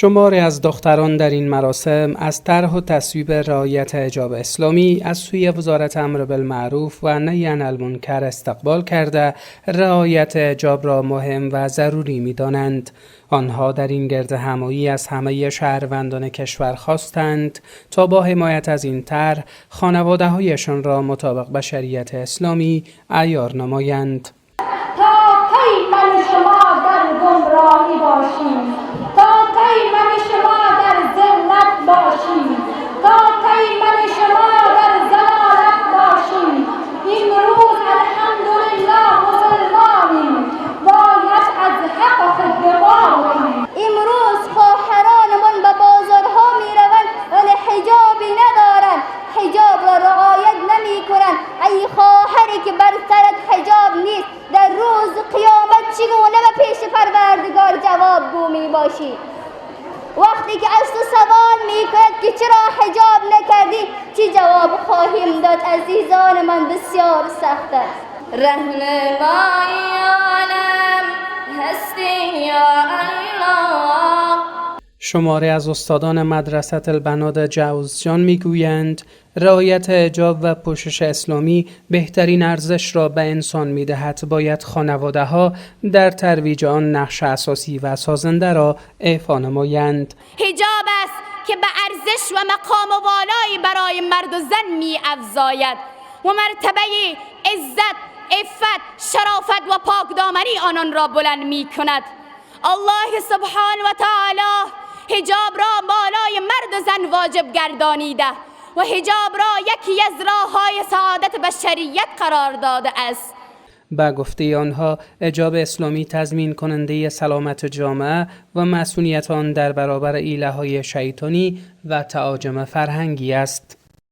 شماری از دختران در این مراسم از طرح و تصویب رعایت حجاب اسلامی از سوی وزارت امر بالمعروف و نهی عن المنکر استقبال کرده رعایت حجاب را مهم و ضروری می‌دانند. آنها در این گرد همایی از همه شهروندان کشور خواستند تا با حمایت از این طرح خانواده‌هایشان را مطابق با شریعت اسلامی عیار نمایند. تا کی من شما در گمراهی باشیم؟ تا کی من شما در ذلت باشیم؟ تا کی من شما در ضلالت باشیم؟ امروز الحمدلله مسلمانیم، باید از حق خود دفاع کنیم. امروز خواهرانمان به بازارها میروند ولی حجابی ندارند، حجاب را رعایت نمی کنند. ای خواهری که بر سرت حجاب نیست، در روز قیامت چگونه به پیش پروردگار جوابگو می باشی؟ وقتی که از تو سوال می کند که چرا حجاب نکردی، چی جواب خواهیم داد؟ عزیزان من بسیار سخت است. رهنمای عالم هستی یا الله. شماری از استادان مدرسه البنات جوزجان میگویند رعایت حجاب و پوشش اسلامی بهترین ارزش را به انسان میدهد. باید خانواده‌ها در ترویج آن نقش اساسی و سازنده را ایفا نمایند. حجاب است که به ارزش و مقام و والایی برای مرد و زن می‌افزاید و مرتبه عزت، عفت، شرافت و پاکدامنی آنان را بلند می‌کند. الله سبحانه و تعالی حجاب را بالای مرد و زن واجب گردانیده و حجاب را یکی از راه‌های سعادت بشریت قرار داده است. با گفته آنها حجاب اسلامی تضمین کننده سلامت جامعه و مسئولیت آن در برابر حیله‌های شیطانی و تهاجم فرهنگی است.